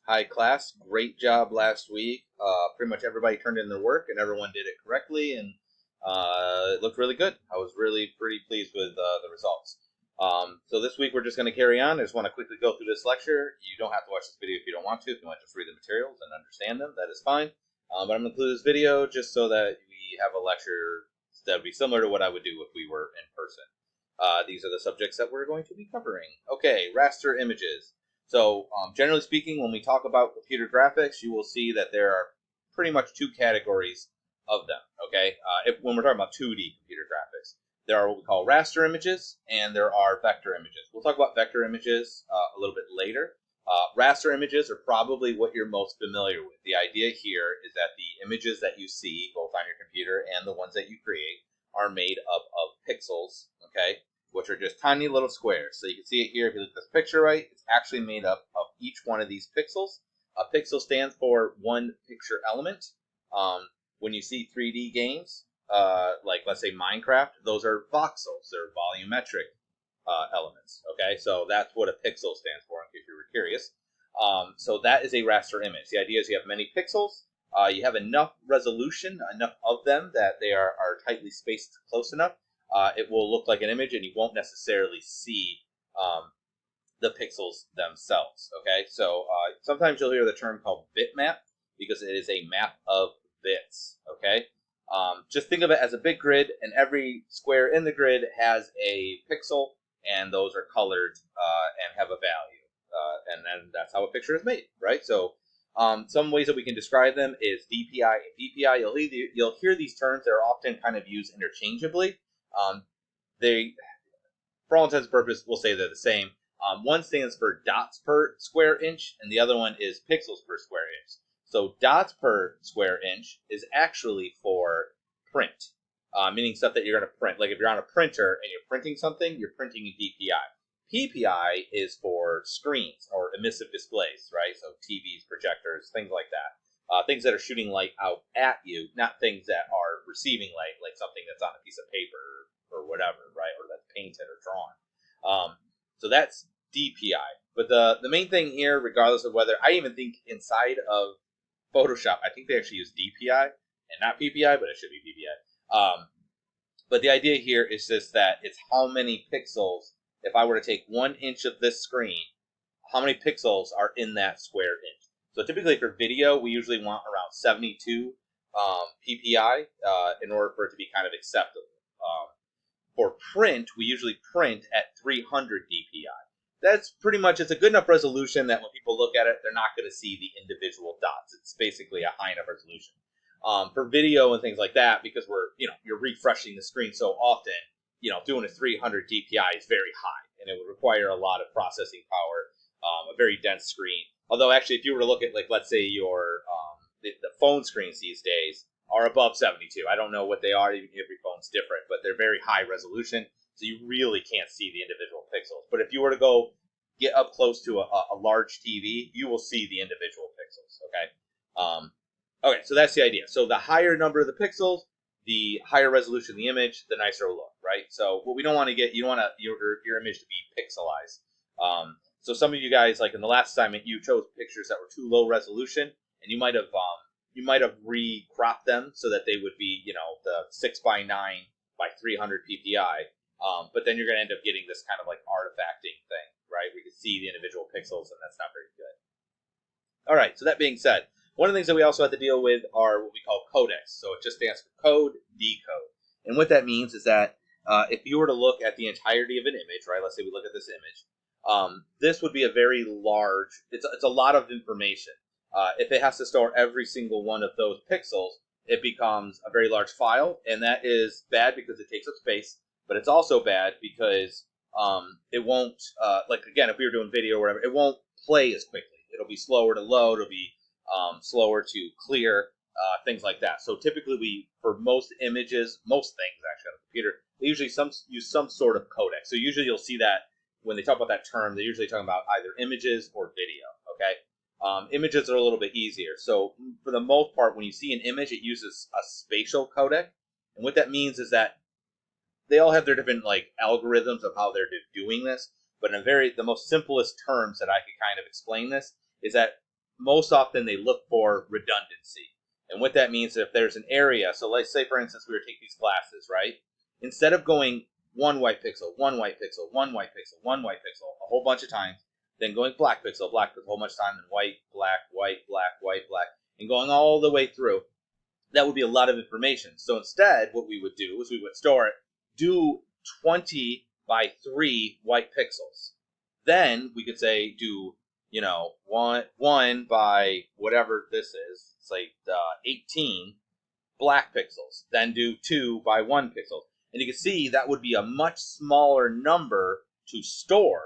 Hi, class. Great job last week. Pretty much everybody turned in their work and everyone did it correctly, and it looked really good. I was really pretty pleased with the results. So this week we're just going to carry on. I just want to quickly go through this lecture. You don't have to watch this video if you don't want to. If you want to just read the materials and understand them, that is fine. But I'm going to include this video just so that we have a lecture that would be similar to what I would do if we were in person. These are the subjects that we're going to be covering. Okay, raster images. So generally speaking, when we talk about computer graphics, you will see that there are pretty much two categories of them, okay? When we're talking about 2D computer graphics, there are what we call raster images, and there are vector images. We'll talk about vector images a little bit later. Raster images are probably what you're most familiar with. The idea here is that the images that you see, both on your computer and the ones that you create, are made up of pixels, okay? Which are just tiny little squares. So you can see it here. If you look at this picture right, it's actually made up of each one of these pixels. A pixel stands for one picture element. When you see 3D games, like let's say Minecraft, those are voxels. They're volumetric elements. Okay, so that's what a pixel stands for, in case you were curious. So that is a raster image. The idea is you have many pixels. You have enough resolution, enough of them that they are tightly spaced close enough. It will look like an image, and you won't necessarily see the pixels themselves. Okay, so sometimes you'll hear the term called bitmap because it is a map of bits. Okay, just think of it as a bit grid, and every square in the grid has a pixel, and those are colored and have a value, and then that's how a picture is made, right? So some ways that we can describe them is DPI and PPI. You'll hear these terms that are often kind of used interchangeably. They, for all intents and purposes, we'll say they're the same. One stands for dots per square inch, and the other one is pixels per square inch. So dots per square inch is actually for print, meaning stuff that you're going to print. Like if you're on a printer and you're printing something, you're printing in DPI. PPI is for screens or emissive displays, right? So TVs, projectors, things like that. Things that are shooting light out at you, not things that are receiving light, like something that's on a piece of paper or whatever, right? Or that's painted or drawn. So that's DPI. But the main thing here, regardless of whether, I even think inside of Photoshop, I think they actually use DPI and not PPI, but it should be PPI. But the idea here is just that it's how many pixels, if I were to take 1 inch of this screen, how many pixels are in that square inch. So typically for video, we usually want around 72 PPI in order for it to be kind of acceptable. For print, we usually print at 300 DPI. That's pretty much, it's a good enough resolution that when people look at it, they're not going to see the individual dots. It's basically a high enough resolution. For video and things like that, because you're refreshing the screen so often, doing a 300 DPI is very high, and it would require a lot of processing power, a very dense screen. Although actually, if you were to look at, like, let's say the phone screens these days are above 72. I don't know what they are. Every phone's different, but they're very high resolution, so you really can't see the individual pixels. But if you were to go get up close to a large TV, you will see the individual pixels. Okay. Okay, so that's the idea. So the higher number of the pixels, the higher resolution of the image, the nicer it will look, right? So what we don't want to get, you don't want your image to be pixelized. So some of you guys, like in the last assignment, you chose pictures that were too low resolution, and you might have re-cropped them so that they would be, the 6:9 by 300 PPI. But then you're going to end up getting this kind of like artifacting thing, right? We can see the individual pixels, and that's not very good. All right, so that being said, one of the things that we also have to deal with are what we call codecs. So it just stands for code, decode. And what that means is that if you were to look at the entirety of an image, right? Let's say we look at this image. This would be a very large, it's a lot of information. If it has to store every single one of those pixels, it becomes a very large file, and that is bad because it takes up space, but it's also bad because it won't, like again, if we were doing video or whatever, it won't play as quickly. It'll be slower to load, it'll be slower to clear, things like that. So typically for most images, most things actually on a computer, they usually use some sort of codec. So usually you'll see that when they talk about that term, they're usually talking about either images or video, okay? Images are a little bit easier. So for the most part, when you see an image, it uses a spatial codec. And what that means is that they all have their different like algorithms of how they're doing this. But in the most simplest terms that I could kind of explain this is that most often they look for redundancy. And what that means is if there's an area, so let's say for instance we were to take these glasses, right? Instead of going one white pixel, one white pixel, one white pixel, one white pixel a whole bunch of times, then going black pixel a whole bunch of time, then white, black, white, black, white, black, and going all the way through, that would be a lot of information. So instead, what we would do is we would store it, do 20 by 3 white pixels. Then we could say do, one by whatever this is, it's like 18 black pixels. Then do 2 by 1 pixel. And you can see that would be a much smaller number to store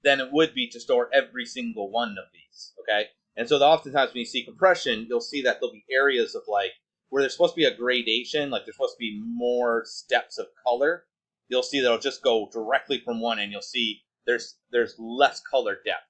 than it would be to store every single one of these, okay? And so oftentimes when you see compression, you'll see that there'll be areas of like, where there's supposed to be a gradation, like there's supposed to be more steps of color, you'll see that it'll just go directly from one, and you'll see there's less color depth.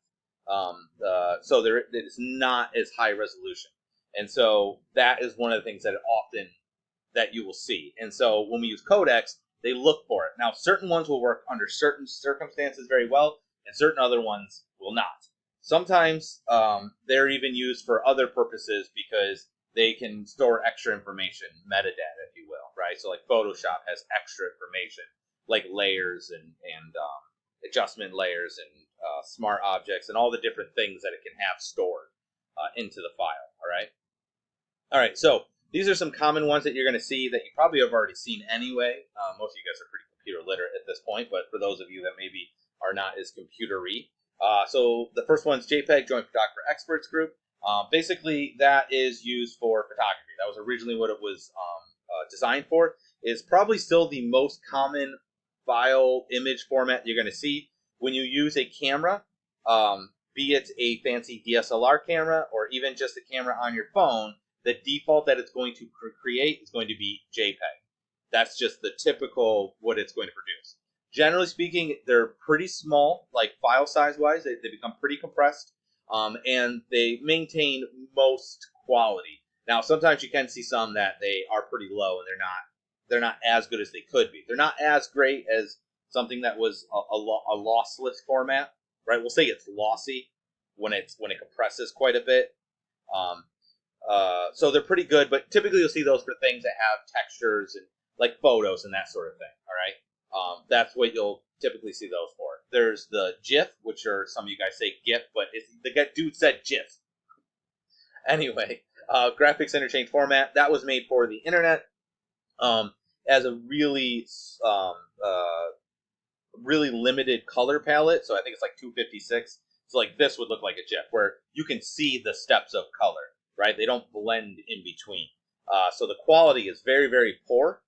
So it's not as high resolution. And so that is one of the things that you will see. And so when we use codecs, they look for it. Now, certain ones will work under certain circumstances very well, and certain other ones will not. Sometimes they're even used for other purposes because they can store extra information, metadata, if you will, right? So like Photoshop has extra information, like layers and adjustment layers and smart objects and all the different things that it can have stored into the file, all right? All right, so these are some common ones that you're going to see that you probably have already seen anyway. Most of you guys are pretty computer literate at this point, but for those of you that maybe are not as computer-y. So the first one's JPEG, Joint Photographer Experts Group. Basically, that is used for photography. That was originally what it was designed for. It's probably still the most common file image format you're going to see when you use a camera, be it a fancy DSLR camera or even just a camera on your phone. The default that it's going to create is going to be JPEG. That's just the typical what it's going to produce. Generally speaking, they're pretty small, like file size-wise. They become pretty compressed, and they maintain most quality. Now, sometimes you can see some that they are pretty low, and they're not as good as they could be. They're not as great as something that was a lossless format, right? We'll say it's lossy when it compresses quite a bit. So they're pretty good, but typically you'll see those for things that have textures and like photos and that sort of thing. All right. That's what you'll typically see those for. There's the GIF, which are some of you guys say GIF, but the dude said GIF. Anyway, graphics interchange format, that was made for the internet as a really limited color palette. So I think it's like 256. So like this would look like a GIF where you can see the steps of color, right? They don't blend in between. So the quality is very, very poor.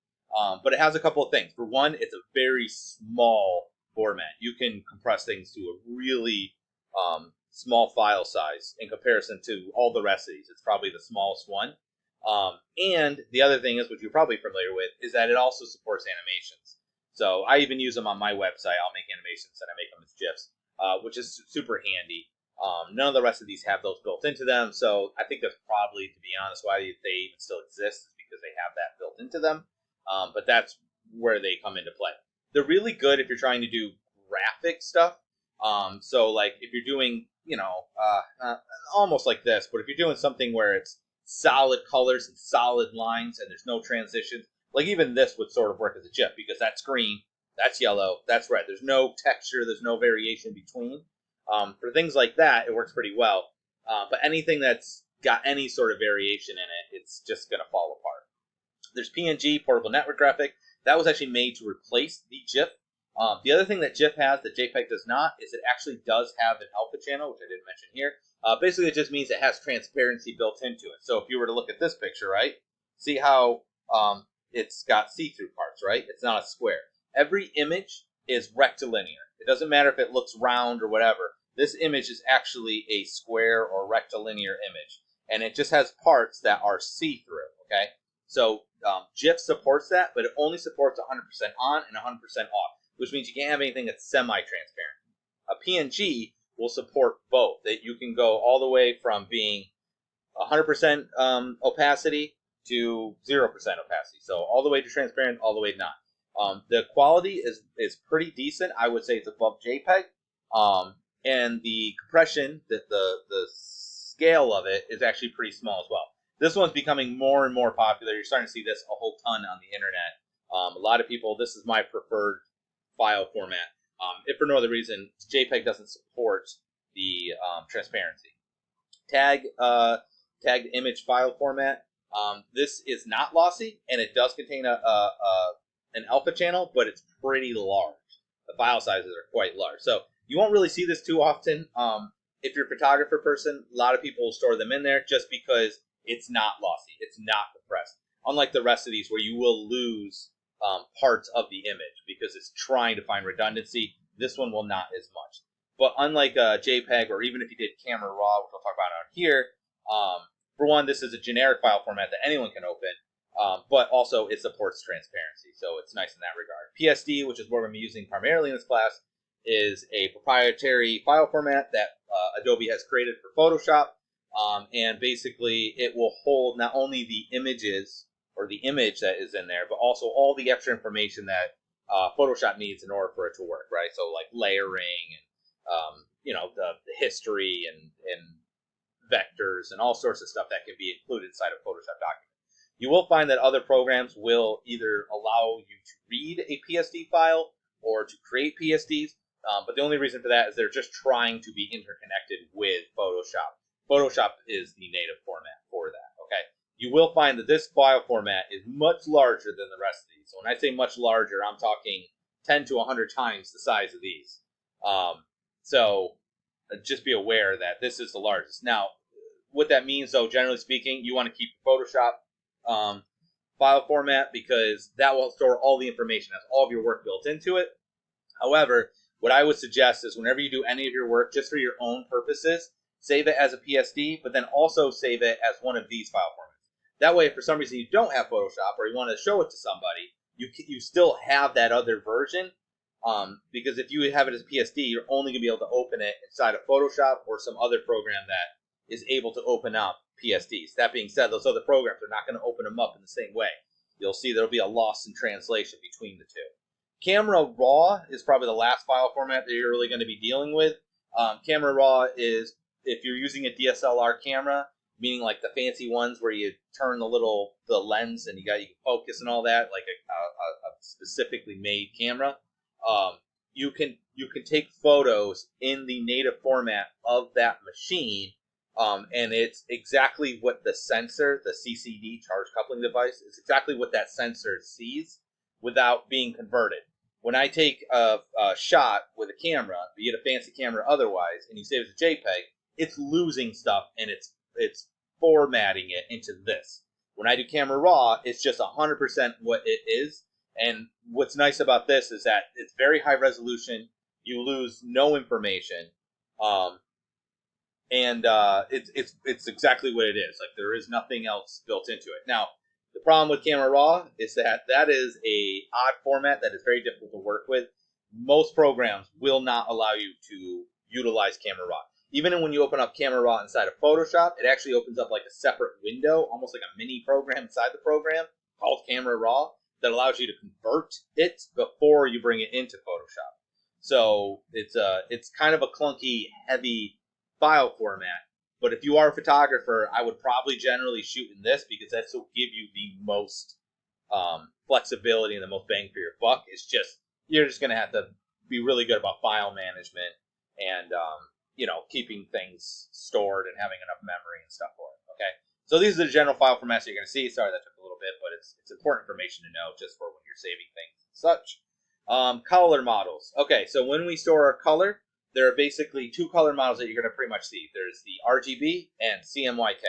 But it has a couple of things. For one, it's a very small format. You can compress things to a really small file size in comparison to all the rest of these. It's probably the smallest one. And the other thing is, which you're probably familiar with, is that it also supports animations. So I even use them on my website. I'll make animations and I make them as GIFs, which is super handy. None of the rest of these have those built into them. So I think that's probably, to be honest, why they even still exist, is because they have that built into them. But that's where they come into play. They're really good if you're trying to do graphic stuff. So like if you're doing, almost like this, but if you're doing something where it's solid colors and solid lines and there's no transitions, like even this would sort of work as a GIF because that's green, that's yellow, that's red. There's no texture, there's no variation between. For things like that, it works pretty well. But anything that's got any sort of variation in it, it's just going to fall apart. There's PNG, Portable Network Graphic. That was actually made to replace the GIF. The other thing that GIF has that JPEG does not is it actually does have an alpha channel, which I didn't mention here. Basically, it just means it has transparency built into it. So if you were to look at this picture, right, see how it's got see-through parts, right? It's not a square. Every image is rectilinear. It doesn't matter if it looks round or whatever. This image is actually a square or rectilinear image. And it just has parts that are see-through, okay? So GIF supports that, but it only supports 100% on and 100% off, which means you can't have anything that's semi-transparent. A PNG will support both. That you can go all the way from being 100% opacity to 0% opacity. So all the way to transparent, all the way to not. The quality is pretty decent. I would say it's above JPEG. And the compression, that the scale of it is actually pretty small as well. This one's becoming more and more popular. You're starting to see this a whole ton on the internet. A lot of people, this is my preferred file format. If for no other reason, JPEG doesn't support the transparency. Tagged image file format. This is not lossy, and it does contain an alpha channel, but it's pretty large. The file sizes are quite large. So you won't really see this too often. If you're a photographer person, a lot of people will store them in there just because it's not lossy. It's not compressed. Unlike the rest of these where you will lose parts of the image because it's trying to find redundancy, this one will not as much. But unlike JPEG, or even if you did Camera Raw, which I'll talk about out here, for one, this is a generic file format that anyone can open, but also it supports transparency, so it's nice in that regard. PSD, which is what I'm using primarily in this class, is a proprietary file format that Adobe has created for Photoshop, and basically it will hold not only the images or the image that is in there, but also all the extra information that Photoshop needs in order for it to work, right? So like layering and the history and vectors and all sorts of stuff that can be included inside a Photoshop document. You will find that other programs will either allow you to read a PSD file or to create PSDs, but the only reason for that is they're just trying to be interconnected with Photoshop. Photoshop is the native format for that, okay? You will find that this file format is much larger than the rest of these. So when I say much larger, I'm talking 10 to 100 times the size of these. So just be aware that this is the largest. Now, what that means, though, generally speaking, you want to keep Photoshop file format because that will store all the information, has all of your work built into it. However, what I would suggest is whenever you do any of your work, just for your own purposes, save it as a PSD, but then also save it as one of these file formats. That way, if for some reason you don't have Photoshop or you want to show it to somebody, you still have that other version. Because if you have it as a PSD, you're only going to be able to open it inside of Photoshop or some other program that is able to open up PSDs. That being said, those other programs are not going to open them up in the same way. You'll see there'll be a loss in translation between the two. Camera Raw is probably the last file format that you're really going to be dealing with. Camera Raw is if you're using a DSLR camera, meaning like the fancy ones where you turn the lens and you can focus and all that, like a specifically made camera. You can take photos in the native format of that machine, and it's exactly what the sensor, the CCD, charge coupling device, is exactly what that sensor sees without being converted. When I take a shot with a camera, be it a fancy camera or otherwise, and you save it as a JPEG, it's losing stuff and it's formatting it into this. When I do Camera Raw, it's just 100% what it is. And what's nice about this is that it's very high resolution. You lose no information, and it's exactly what it is. Like there is nothing else built into it. Now, the problem with Camera Raw is that is a odd format that is very difficult to work with. Most programs will not allow you to utilize Camera Raw. Even when you open up Camera Raw inside of Photoshop, it actually opens up like a separate window, almost like a mini program inside the program called Camera Raw, that allows you to convert it before you bring it into Photoshop. So it's kind of a clunky, heavy file format. But if you are a photographer, I would probably generally shoot in this because that's will give you the most flexibility and the most bang for your buck. It's just you're just going to have to be really good about file management and keeping things stored and having enough memory and stuff for it. Okay. So these are the general file formats you're going to see. Sorry that took a little bit, but it's important information to know just for when you're saving things and such. Color models. Okay, so when we store our color, there are basically two color models that you're going to pretty much see. There's the RGB and CMYK.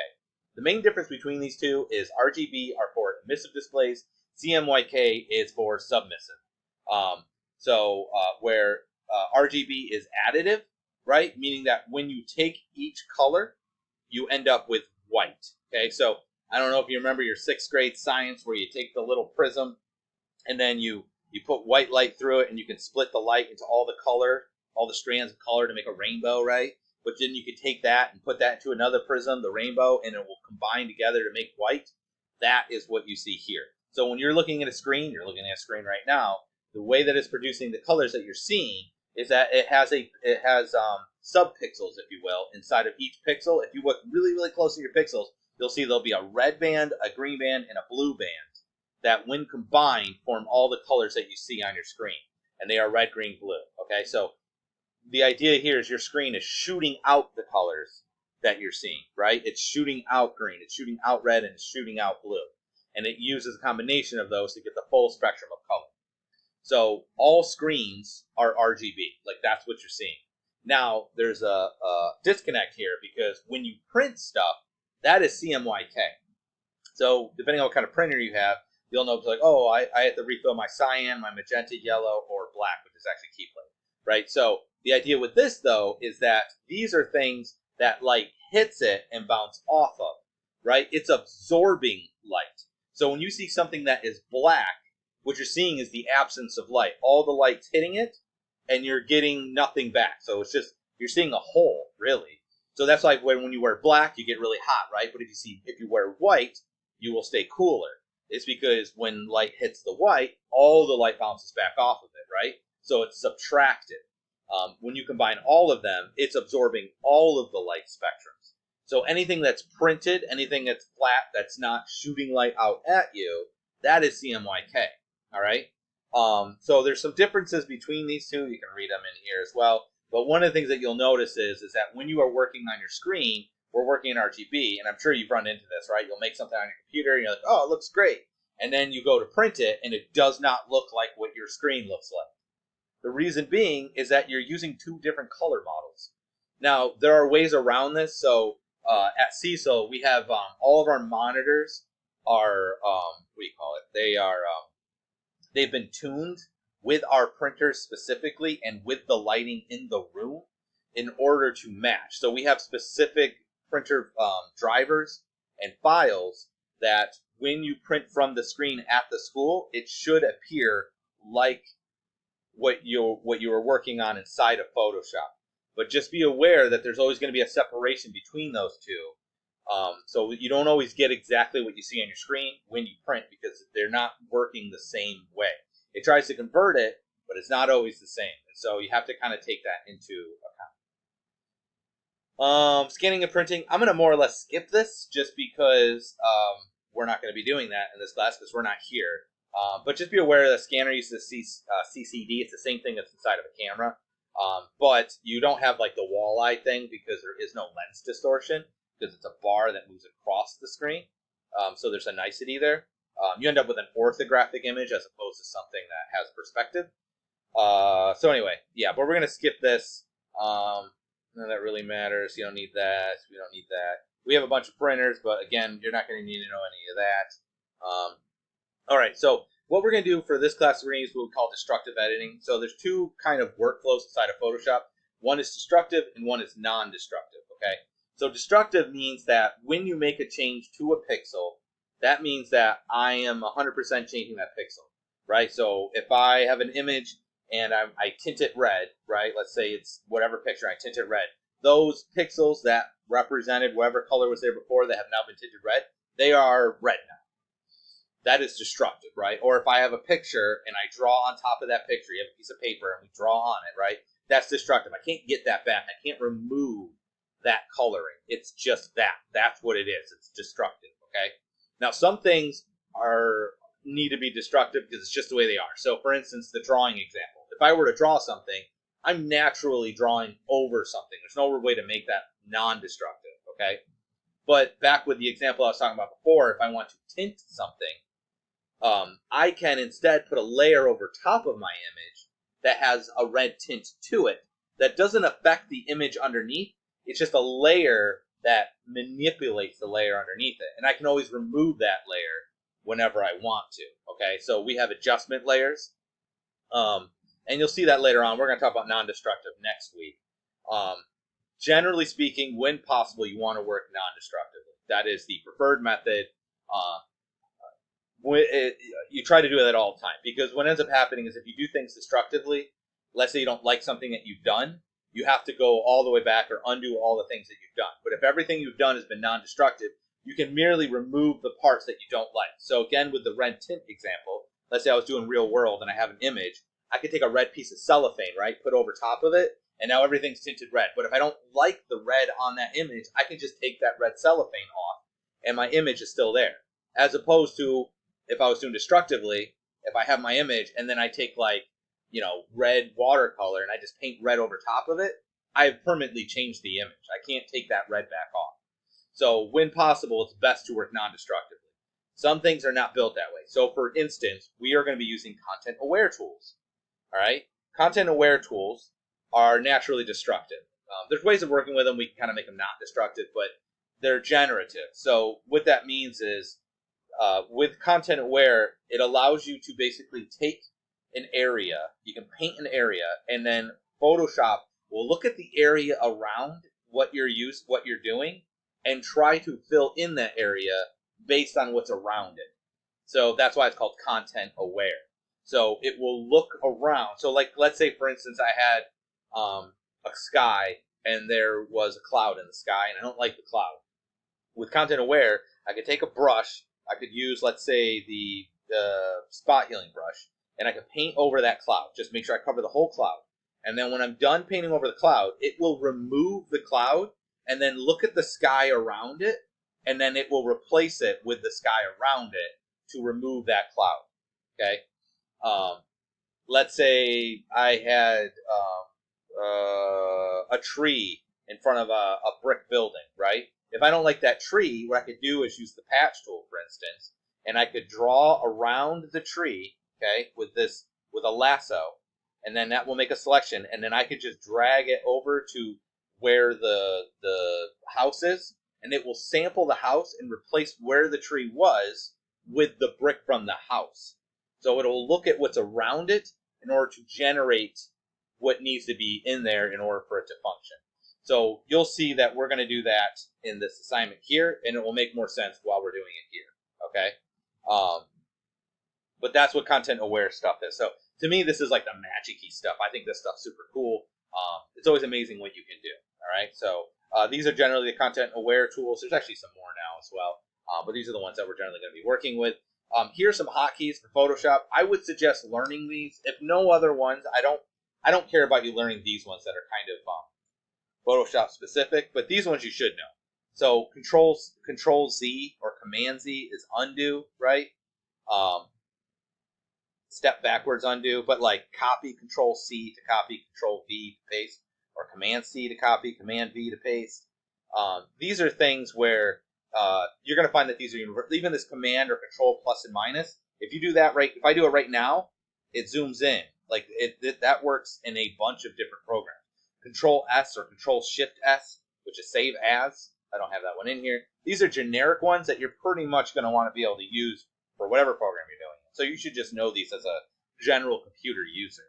The main difference between these two is RGB are for emissive displays, CMYK is for submissive. Where RGB is additive, right? Meaning that when you take each color, you end up with white. Okay, so I don't know if you remember your 6th grade science where you take the little prism and then you put white light through it and you can split the light into all the color, all the strands of color to make a rainbow, right? But then you can take that and put that into another prism, the rainbow, and it will combine together to make white. That is what you see here. So when you're looking at a screen, you're looking at a screen right now, the way that it's producing the colors that you're seeing is that it has subpixels, if you will, inside of each pixel. If you look really, really close at your pixels, you'll see there'll be a red band, a green band, and a blue band that, when combined, form all the colors that you see on your screen. And they are red, green, blue. Okay, so the idea here is your screen is shooting out the colors that you're seeing, right? It's shooting out green, it's shooting out red, and it's shooting out blue. And it uses a combination of those to get the full spectrum of color. So all screens are RGB, like that's what you're seeing. Now, there's a disconnect here, because when you print stuff, that is CMYK. So depending on what kind of printer you have, you'll know, like, oh, I have to refill my cyan, my magenta, yellow, or black, which is actually key plate, right? So the idea with this, though, is that these are things that light hits it and bounce off of, right? It's absorbing light. So when you see something that is black, what you're seeing is the absence of light. All the light's hitting it, and you're getting nothing back. So it's just, you're seeing a hole, really. So that's like when you wear black, you get really hot, right? But if you wear white, you will stay cooler. It's because when light hits the white, all the light bounces back off of it, right? So it's subtracted. When you combine all of them, it's absorbing all of the light spectrums. So anything that's printed, anything that's flat, that's not shooting light out at you, that is CMYK, all right? So there's some differences between these two. You can read them in here as well. But one of the things that you'll notice is that when you are working on your screen, we're working in RGB, and I'm sure you've run into this, right? You'll make something on your computer, and you're like, oh, it looks great. And then you go to print it, and it does not look like what your screen looks like. The reason being is that you're using two different color models. Now, there are ways around this. So at Cecil, we have all of our monitors are, they've been tuned with our printers specifically and with the lighting in the room in order to match. So we have specific printer drivers and files that when you print from the screen at the school, it should appear like what you were working on inside of Photoshop. But just be aware that there's always going to be a separation between those two. So you don't always get exactly what you see on your screen when you print, because they're not working the same way. It tries to convert it, but it's not always the same. And so you have to kind of take that into account. Scanning and printing, I'm going to more or less skip this just because we're not going to be doing that in this class because we're not here. But just be aware that the scanner uses CCD. It's the same thing that's inside of a camera. But you don't have like the walleye thing because there is no lens distortion, because it's a bar that moves across the screen. So there's a nicety there. You end up with an orthographic image as opposed to something that has perspective. So anyway, yeah, but we're going to skip this. None of that really matters. You don't need that. We don't need that. We have a bunch of printers, but again, you're not going to need to know any of that. All right, so what we're going to do for this class, we're going to use what we call destructive editing. So there's two kind of workflows inside of Photoshop. One is destructive and one is non-destructive, okay? So destructive means that when you make a change to a pixel, that means that I am 100% changing that pixel, right? So if I have an image and I tint it red, right? Let's say it's whatever picture, I tint it red. Those pixels that represented whatever color was there before that have now been tinted red, they are red now. That is destructive, right? Or if I have a picture and I draw on top of that picture, you have a piece of paper and we draw on it, right? That's destructive. I can't get that back. I can't remove that coloring. It's just that. That's what it is. It's destructive, okay? Now, some things need to be destructive because it's just the way they are. So, for instance, the drawing example. If I were to draw something, I'm naturally drawing over something. There's no way to make that non-destructive, okay? But back with the example I was talking about before, if I want to tint something, I can instead put a layer over top of my image that has a red tint to it that doesn't affect the image underneath. It's just a layer that manipulates the layer underneath it. And I can always remove that layer whenever I want to, okay? So we have adjustment layers. And you'll see that later on. We're going to talk about non-destructive next week. Generally speaking, when possible, you want to work non-destructively. That is the preferred method. You try to do that all the time, because what ends up happening is if you do things destructively, let's say you don't like something that you've done, you have to go all the way back or undo all the things that you've done. But if everything you've done has been non-destructive, you can merely remove the parts that you don't like. So again, with the red tint example, let's say I was doing real world and I have an image, I could take a red piece of cellophane, right, put over top of it, and now everything's tinted red. But if I don't like the red on that image, I can just take that red cellophane off, and my image is still there. As opposed to if I was doing destructively, if I have my image and then I take like, red watercolor and I just paint red over top of it, I've permanently changed the image. I can't take that red back off. So when possible, it's best to work non-destructively. Some things are not built that way. So for instance, we are going to be using content-aware tools. All right? Content-aware tools are naturally destructive. There's ways of working with them. We can kind of make them not destructive, but they're generative. So what that means is with content-aware, it allows you to basically take an area. You can paint an area, and then Photoshop will look at the area around what you're doing, and try to fill in that area based on what's around it. So that's why it's called content aware. So it will look around. So like, let's say for instance, I had a sky and there was a cloud in the sky, and I don't like the cloud. With content aware, I could take a brush. I could use, let's say, the spot healing brush, and I could paint over that cloud. Just make sure I cover the whole cloud. And then when I'm done painting over the cloud, it will remove the cloud and then look at the sky around it, and then it will replace it with the sky around it to remove that cloud. Okay? Let's say I had a tree in front of a brick building, right? If I don't like that tree, what I could do is use the patch tool, for instance, and I could draw around the tree, okay, with a lasso, and then that will make a selection, and then I could just drag it over to where the house is, and it will sample the house and replace where the tree was with the brick from the house. So it'll look at what's around it in order to generate what needs to be in there in order for it to function. So you'll see that we're going to do that in this assignment here, and it will make more sense while we're doing it here. Okay? But that's what content-aware stuff is. So to me, this is like the magic-y stuff. I think this stuff's super cool. It's always amazing what you can do. All right? So these are generally the content-aware tools. There's actually some more now as well. But these are the ones that we're generally going to be working with. Here's some hotkeys for Photoshop. I would suggest learning these. If no other ones, I don't care about you learning these ones that are kind of Photoshop specific, but these ones you should know. So Control Z or Command Z is undo, right? Step backwards undo, but like copy Control C to copy, Control V to paste, or Command C to copy, Command V to paste. These are things where you're going to find that these are universal. Even this Command or Control plus and minus. If you do that right, if I do it right now, it zooms in. Like that works in a bunch of different programs. Control S or Control Shift S, which is save as. I don't have that one in here. These are generic ones that you're pretty much going to want to be able to use for whatever program you're doing. So you should just know these as a general computer user.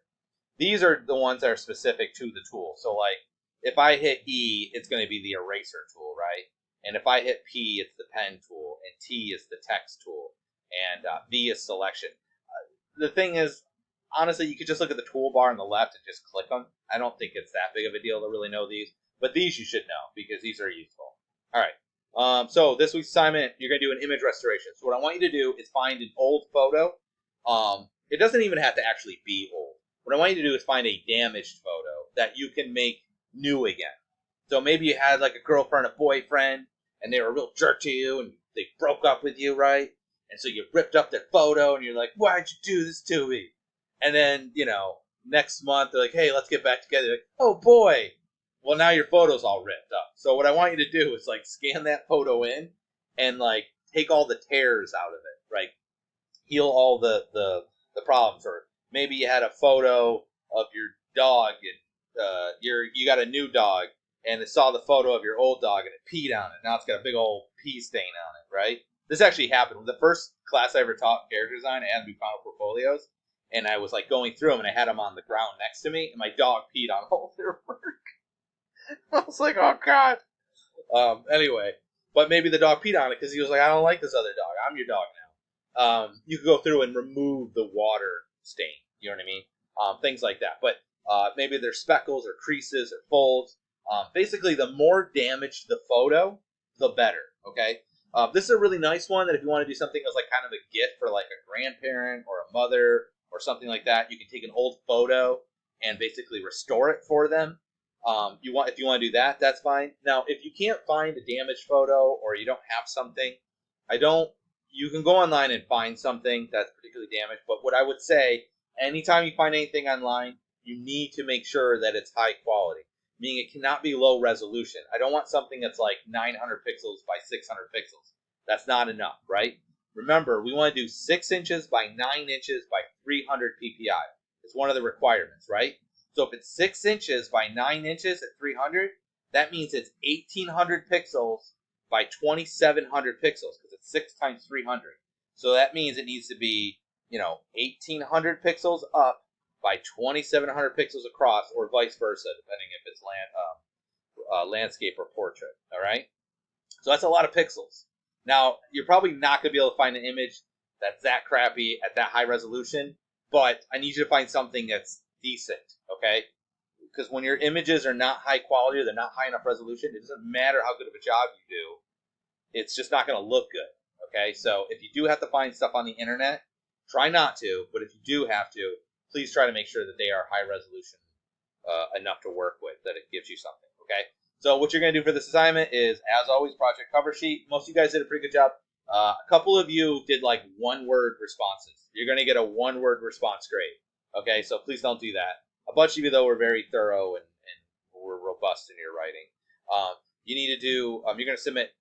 These are the ones that are specific to the tool. So like if I hit E, it's going to be the eraser tool, right? And if I hit P, it's the pen tool, and T is the text tool, and V is selection. The thing is, honestly, you could just look at the toolbar on the left and just click them. I don't think it's that big of a deal to really know these, but these you should know because these are useful. All right. So this week's assignment, you're going to do an image restoration. So what I want you to do is find an old photo. It doesn't even have to actually be old. What I want you to do is find a damaged photo that you can make new again. So maybe you had like a girlfriend, a boyfriend, and they were a real jerk to you, and they broke up with you, right? And so you ripped up their photo, and you're like, why'd you do this to me? And then, next month, they're like, hey, let's get back together. Like, oh, boy. Well, now your photo's all ripped up. So what I want you to do is, like, scan that photo in and, like, take all the tears out of it, right? Heal all the problems. Or maybe you had a photo of your dog, and you got a new dog, and it saw the photo of your old dog, and it peed on it. Now it's got a big old pee stain on it, right? This actually happened. The first class I ever taught character design, I had to do final portfolios. And I was like going through them, and I had them on the ground next to me, and my dog peed on all of their work. I was like, oh god. Anyway, but maybe the dog peed on it because he was like, I don't like this other dog. I'm your dog now. You could go through and remove the water stain. You know what I mean? Things like that. But maybe there's speckles or creases or folds. Basically, the more damaged the photo, the better. Okay. This is a really nice one that if you want to do something as like kind of a gift for like a grandparent or a mother or something like that, you can take an old photo and basically restore it for them. If you want to do that, that's fine. Now, if you can't find a damaged photo or you don't have something, you can go online and find something that's particularly damaged. But what I would say, anytime you find anything online, you need to make sure that it's high quality, meaning it cannot be low resolution. I don't want something that's like 900 pixels by 600 pixels. That's not enough, right? Remember, we want to do 6 inches by 9 inches by 300 ppi. It's one of the requirements, right? So if it's 6 inches by 9 inches at 300, that means it's 1800 pixels by 2700 pixels because it's 6 times 300. So that means it needs to be, 1800 pixels up by 2700 pixels across, or vice versa, depending if it's landscape or portrait. All right. So that's a lot of pixels. Now, you're probably not going to be able to find an image that's that crappy at that high resolution, but I need you to find something that's decent, okay? Because when your images are not high quality or they're not high enough resolution, it doesn't matter how good of a job you do. It's just not going to look good, okay? So if you do have to find stuff on the internet, try not to, but if you do have to, please try to make sure that they are high resolution enough to work with, that it gives you something, okay? So what you're going to do for this assignment is, as always, project cover sheet. Most of you guys did a pretty good job. A couple of you did like one-word responses. You're going to get a one-word response grade, okay? So please don't do that. A bunch of you, though, were very thorough and were robust in your writing. You need to do, you're going to submit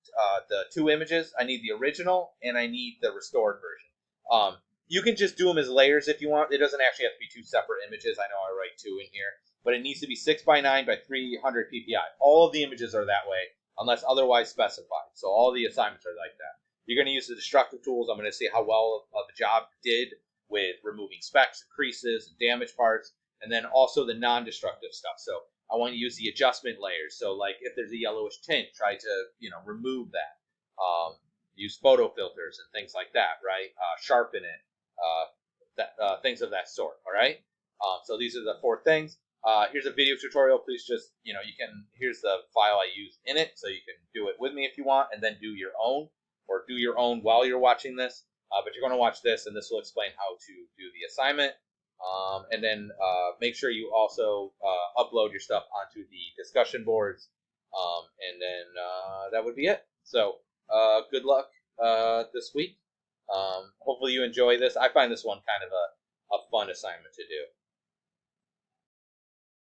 the 2 images. I need the original and I need the restored version. You can just do them as layers if you want. It doesn't actually have to be 2 separate images. I know I write 2 in here, but it needs to be 6 by 9 by 300 ppi. All of the images are that way unless otherwise specified. So all the assignments are like that. You're going to use the destructive tools. I'm going to see how well the job did with removing specks and creases and damaged parts, and then also the non-destructive stuff. So I want to use the adjustment layers. So like if there's a yellowish tint, try to remove that. Use photo filters and things like that, right? Sharpen it, things of that sort. All right. So these are the 4 things. Here's a video tutorial. Please just here's the file I use in it, so you can do it with me if you want, and then do your own, or do your own while you're watching this. But you're going to watch this, and this will explain how to do the assignment. And then make sure you also upload your stuff onto the discussion boards. And then that would be it. So good luck this week. Hopefully you enjoy this. I find this one kind of a fun assignment to do.